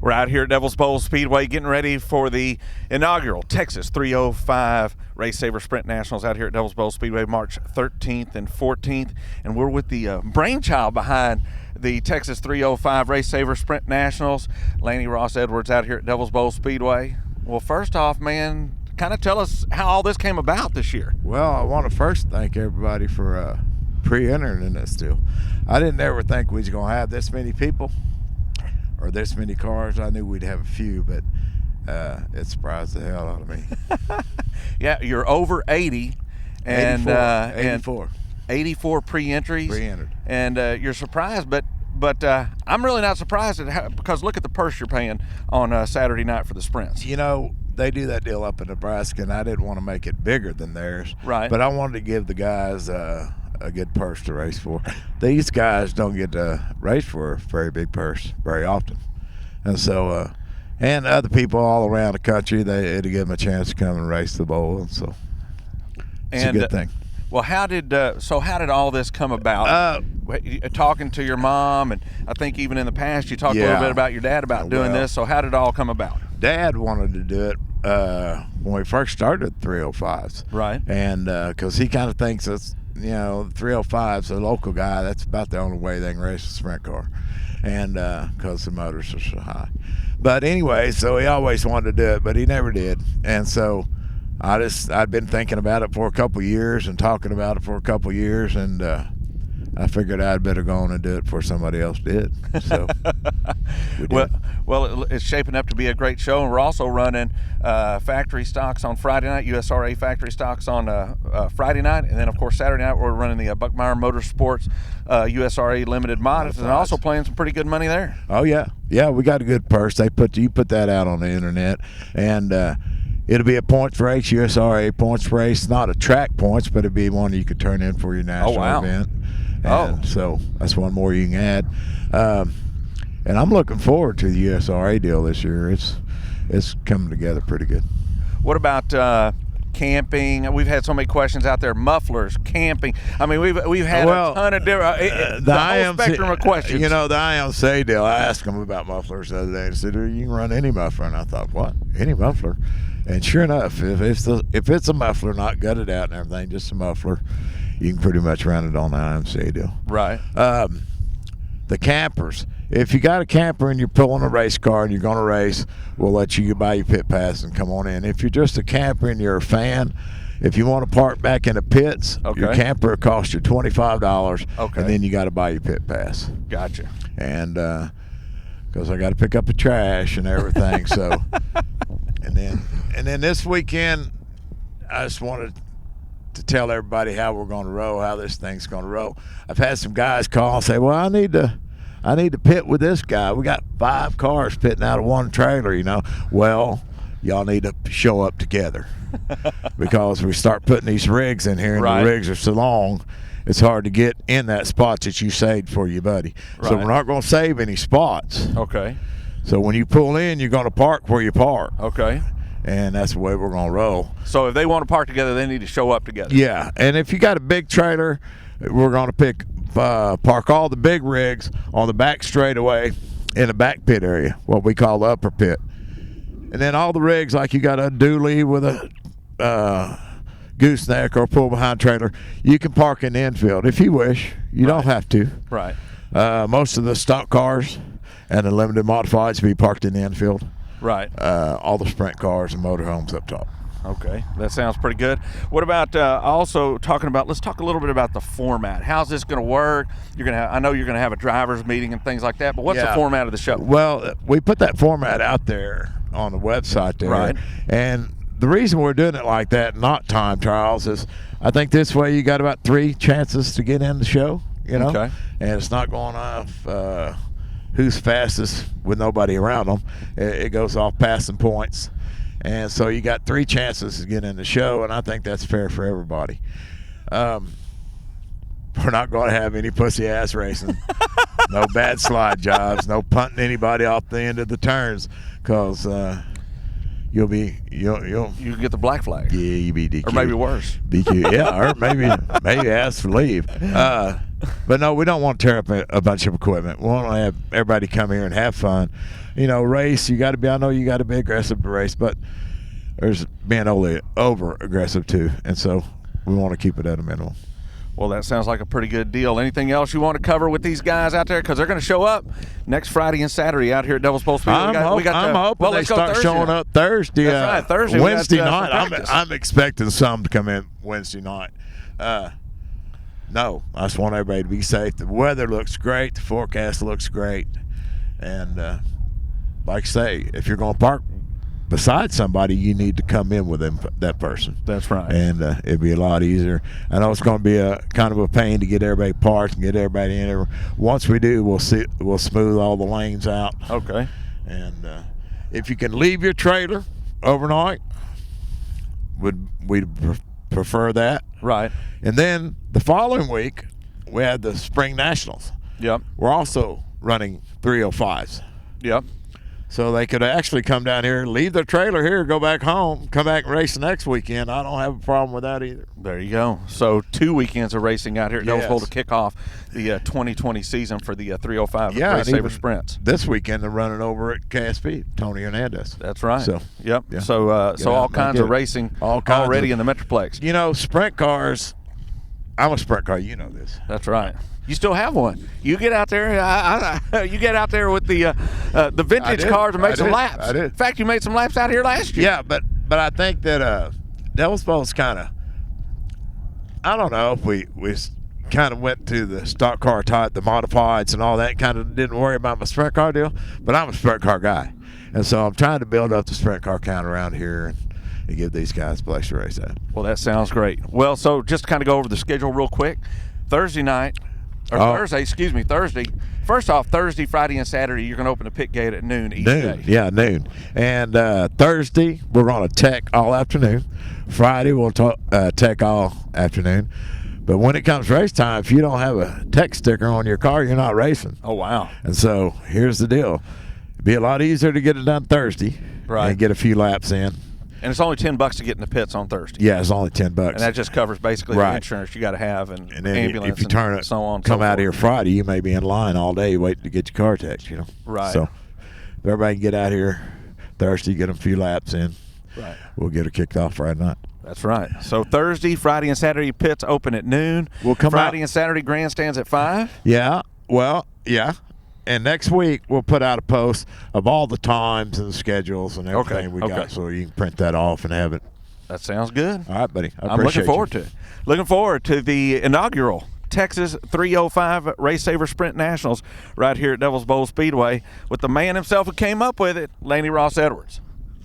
We're out here at Devil's Bowl Speedway getting ready for the inaugural Texas 305 Racesaver Sprint Nationals out here at Devil's Bowl Speedway, March 13th and 14th. And we're with the brainchild behind the Texas 305 Racesaver Sprint Nationals, Lanny Ross Edwards, out here at Devil's Bowl Speedway. Well, first off, man, kind of tell us how all this came about this year. Well, I want to first thank everybody for pre-entering in this deal. I didn't ever think we was going to have this many people or this many cars. I knew we'd have a few, but it surprised the hell out of me. Yeah, you're over 80 and 84 pre-entries. Pre-entered. And you're surprised, but I'm really not surprised because look at the purse you're paying on Saturday night for the sprints. You know, they do that deal up in Nebraska, and I didn't want to make it bigger than theirs. Right. But I wanted to give the guys a good purse to race for. These guys don't get to race for a very big purse very often. And so, and other people all around the country, it'll give them a chance to come and race the bowl. And so it's a good thing. Well, how did all this come about? Talking to your mom, and I think even in the past you talked a little bit about your dad about doing this. So how did it all come about? Dad wanted to do it when we first started 305s. Right. And because he kind of thinks it's, you know, 305's a local guy. That's about the only way they can race a sprint car, and because the motors are so high. But anyway, so he always wanted to do it, but he never did. And so I'd been thinking about it for a couple years and talking about it for a couple years, and I figured I'd better go on and do it before somebody else did. So we did. Well, it's shaping up to be a great show, and we're also running factory stocks on Friday night, USRA factory stocks on Friday night, and then of course Saturday night we're running the Buckmeyer Motorsports USRA limited models, and also playing some pretty good money there. Oh yeah, we got a good purse. You put that out on the internet, and it'll be a points race, USRA points race, not a track points, but it'll be one you could turn in for your national event. And so that's one more you can add. And I'm looking forward to the USRA deal this year. It's coming together pretty good. What about camping? We've had so many questions out there. Mufflers, camping. I mean, we've had a ton of different the whole spectrum of questions. You know, the IMC deal. I asked them about mufflers the other day. They said, "You can run any muffler," and I thought, "What? Any muffler?" And sure enough, if it's a muffler, not gutted out and everything, just a muffler, you can pretty much run it on the IMC deal. Right. The campers. If you got a camper and you're pulling a race car and you're going to race, we'll let you buy your pit pass and come on in. If you're just a camper and you're a fan, if you want to park back in the pits, your camper will cost you $25, and then you got to buy your pit pass. Gotcha. And because I got to pick up the trash and everything, so and then this weekend, I just wanted to tell everybody how we're going to roll, how this thing's going to roll. I've had some guys call and say, "Well, I need to pit with this guy. We got 5 cars pitting out of one trailer, you know." Well, y'all need to show up together because we start putting these rigs in here, and the rigs are so long, it's hard to get in that spot that you saved for your buddy. So we're not going to save any spots. Okay. So when you pull in, you're going to park where you park. Okay. And that's the way we're going to roll. So if they want to park together, they need to show up together. Yeah, and if you got a big trailer, we're going to park all the big rigs on the back straightaway in the back pit area, what we call the upper pit. And then all the rigs, like you got a dually with a gooseneck or pull behind trailer, you can park in the infield if you wish. You don't have to. Right. Most of the stock cars and the limited modifieds be parked in the infield. Right. All the sprint cars and motorhomes up top. Okay, that sounds pretty good. What about also talking about? Let's talk a little bit about the format. How's this going to work? I know you're going to have a drivers meeting and things like that. But what's the format of the show? Well, we put that format out there on the website there, right? And the reason we're doing it like that, not time trials, is I think this way you got about 3 chances to get in the show. You know, and it's not going off who's fastest with nobody around them. It goes off passing points. And so you got 3 chances to get in the show, and I think that's fair for everybody. We're not going to have any pussy-ass racing. No bad slide jobs. No punting anybody off the end of the turns, because you'll get the black flag. Yeah, you'll be DQ. Or maybe worse. DQ, yeah, or maybe ask for leave. But no, we don't want to tear up a bunch of equipment. We want to have everybody come here and have fun. You know, race. You got to be. I know you got to be aggressive to race, but there's being over aggressive too, and so we want to keep it at a minimum. Well, that sounds like a pretty good deal. Anything else you want to cover with these guys out there? Because they're going to show up next Friday and Saturday out here at Devil's Bowl Speedway. I'm hoping they start showing up Thursday. That's right, Thursday. Wednesday night. I'm expecting some to come in Wednesday night. No, I just want everybody to be safe. The weather looks great. The forecast looks great. And like I say, if you're going to park beside somebody, you need to come in with that person. That's right. And it'd be a lot easier. I know it's going to be a kind of a pain to get everybody parked and get everybody in there. Once we do, we'll smooth all the lanes out. Okay. And if you can leave your trailer overnight, we'd prefer that. Right. And then the following week, we had the Spring Nationals. Yep. We're also running 305s. Yep. So they could actually come down here, leave their trailer here, go back home, come back and race the next weekend. I don't have a problem with that either. There you go. So 2 weekends of racing out here at Devil's Bowl to kick off the 2020 season for the 305 Racesaver Sprints. This weekend they're running over at KSP, Tony Hernandez. That's right. So, yep. Yeah. So all kinds of racing already in the Metroplex. You know, sprint cars, I'm a sprint car. You know this. That's right. You still have one. You get out there. You get out there with the vintage cars and make some laps. I did. In fact, you made some laps out here last year. Yeah, but I think that Devil's Bowl's kind of. I don't know if we kind of went to the stock car type, the modifieds and all that. Kind of didn't worry about my sprint car deal. But I'm a sprint car guy, and so I'm trying to build up the sprint car count around here and give these guys a place to race at. Well, that sounds great. Well, so just to kind of go over the schedule real quick. Thursday. First off, Thursday, Friday, and Saturday, you're going to open the pit gate at noon each day. Yeah, noon. And Thursday, we're going to tech all afternoon. Friday, we'll tech all afternoon. But when it comes race time, if you don't have a tech sticker on your car, you're not racing. Oh, wow. And so here's the deal. It'd be a lot easier to get it done Thursday and get a few laps in. And it's only $10 to get in the pits on Thursday. Yeah, it's only $10. And that just covers basically the insurance you got to have and then ambulance if you turn and so on. Come out here Friday, you may be in line all day waiting to get your car checked, you know. Right. So if everybody can get out here Thursday, get them a few laps in. Right. We'll get her kicked off Friday night. That's right. So Thursday, Friday, and Saturday pits open at noon. We'll come Friday and Saturday grandstands at 5. Yeah. Well, yeah. And next week we'll put out a post of all the times and the schedules and everything we got, so you can print that off and have it. That sounds good. All right, buddy. I'm looking forward to it. Looking forward to the inaugural Texas 305 Racesaver Sprint Nationals right here at Devil's Bowl Speedway with the man himself who came up with it, Lanny Ross Edwards.